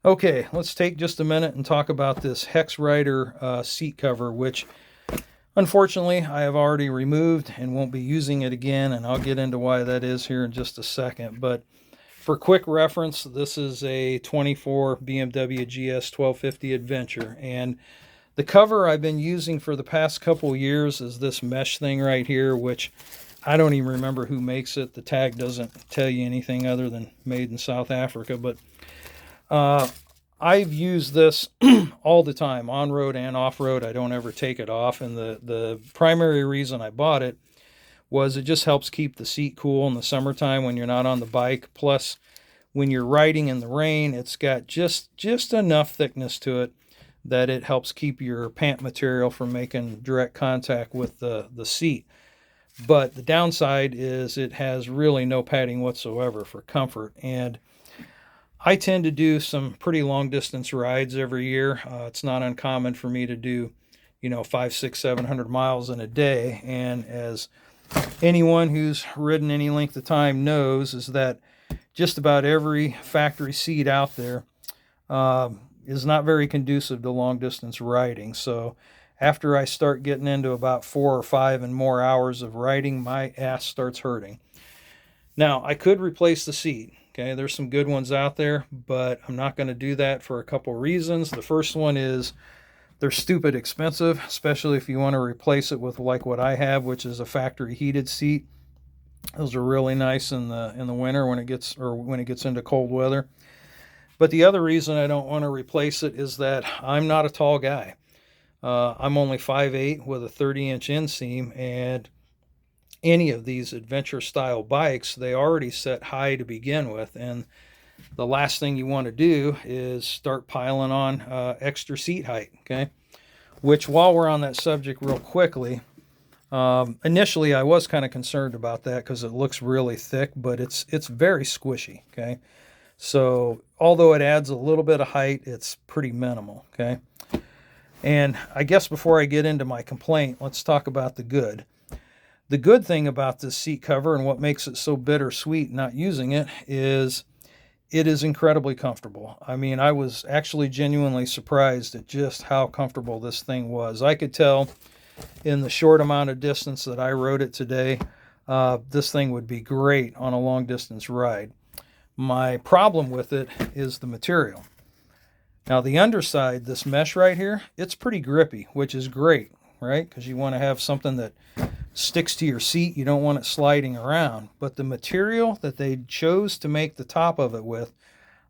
Okay, let's take just a minute and talk about this Hexrider seat cover, which unfortunately I have already removed and won't be using it again, and I'll get into why that is here in just a second. But for quick reference, this is a 24 BMW GS 1250 Adventure, and the cover I've been using for the past couple years is this mesh thing right here, which I don't even remember who makes it. The tag doesn't tell you anything other than made in South Africa, but uh, I've used this all the time, on road and off road. I don't ever take it off, and the primary reason I bought it was it just helps keep the seat cool in the summertime when you're not on the bike. Plus, when you're riding in the rain, it's got just enough thickness to it that it helps keep your pant material from making direct contact with the seat. But the downside is it has really no padding whatsoever for comfort. And I tend to do some pretty long distance rides every year. It's not uncommon for me to do, 5, 6, 700 miles in a day. And as anyone who's ridden any length of time knows, is that just about every factory seat out there uh, is not very conducive to long distance riding. So after I start getting into about 4 or 5 and more hours of riding, my ass starts hurting. Now, I could replace the seat. Okay, there's some good ones out there, but I'm not going to do that for a couple reasons. The first one is they're stupid expensive, especially if you want to replace it with like what I have, which is a factory heated seat. Those are really nice in the winter when it gets into cold weather. But the other reason I don't want to replace it is that I'm not a tall guy. I'm only 5'8" with a 30-inch inseam, and any of these adventure style bikes, they already set high to begin with. And the last thing you want to do is start piling on extra seat height. Okay. Which, while we're on that subject, real quickly, initially I was kind of concerned about that because it looks really thick, but it's very squishy. Okay. So although it adds a little bit of height, it's pretty minimal. Okay. And I guess before I get into my complaint, let's talk about the good. The good thing about this seat cover and what makes it so bittersweet not using it is incredibly comfortable. I mean, I was actually genuinely surprised at just how comfortable this thing was. I could tell in the short amount of distance that I rode it today, this thing would be great on a long distance ride. My problem with it is the material. Now, the underside, this mesh right here, it's pretty grippy, which is great, right? Because you want to have something that sticks to your seat. You don't want it sliding around. But the material that they chose to make the top of it with,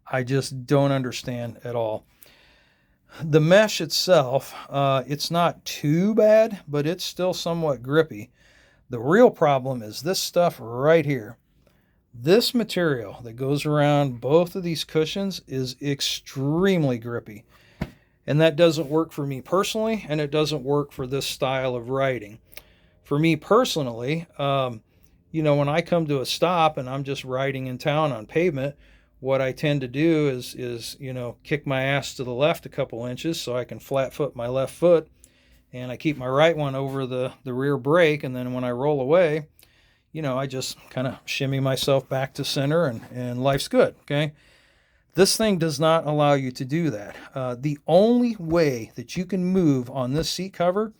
I just don't understand at all. The mesh itself, it's not too bad, but it's still somewhat grippy. The real problem is this stuff right here. This material that goes around both of these cushions is extremely grippy. And that doesn't work for me personally, and it doesn't work for this style of riding. For me personally, when I come to a stop and I'm just riding in town on pavement, what I tend to do is kick my ass to the left a couple inches so I can flat foot my left foot, and I keep my right one over the rear brake, and then when I roll away, I just kind of shimmy myself back to center, and life's good. Okay. This thing does not allow you to do that. The only way that you can move on this seat cover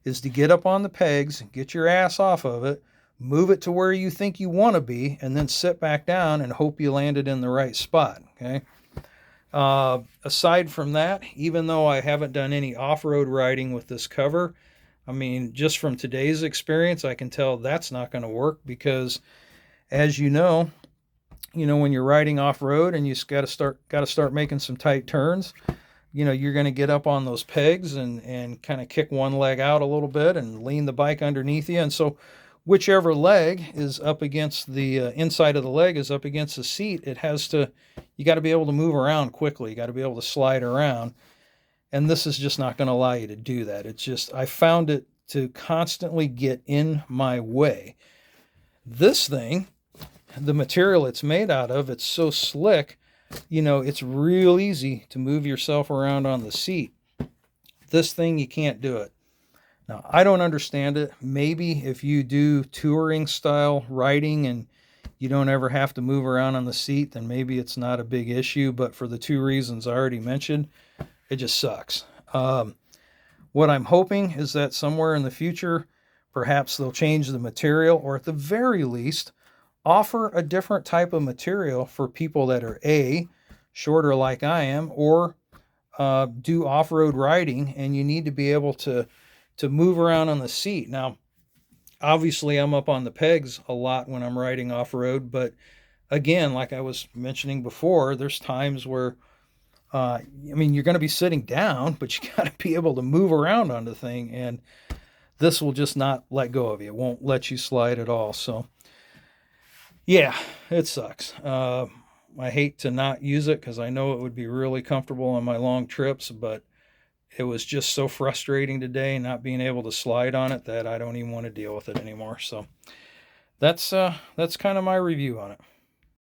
is to get up on the pegs, get your ass off of it, move it to where you think you want to be, and then sit back down and hope you landed in the right spot. Okay. Aside from that, even though I haven't done any off-road riding with this cover, I mean, just from today's experience, I can tell that's not going to work because, as when you're riding off-road and you got to start making some tight turns, you're going to get up on those pegs and kind of kick one leg out a little bit and lean the bike underneath you. And so whichever leg is up against the inside of the leg is up against the seat, you got to be able to move around quickly. You got to be able to slide around. And this is just not going to allow you to do that. It's just, I found it to constantly get in my way. This thing, the material it's made out of, it's so slick, it's real easy to move yourself around on the seat. This thing, you can't do it. Now, I don't understand it. Maybe if you do touring style riding and you don't ever have to move around on the seat, then maybe it's not a big issue. But for the two reasons I already mentioned, it just sucks. What I'm hoping is that somewhere in the future, perhaps they'll change the material, or at the very least, offer a different type of material for people that are shorter like I am, or do off-road riding, and you need to be able to move around on the seat. Now, obviously, I'm up on the pegs a lot when I'm riding off-road, but again, like I was mentioning before, there's times where you're going to be sitting down, but you got to be able to move around on the thing, and this will just not let go of you. It won't let you slide at all. So, yeah, it sucks. I hate to not use it because I know it would be really comfortable on my long trips, but it was just so frustrating today not being able to slide on it that I don't even want to deal with it anymore. So that's kind of my review on it.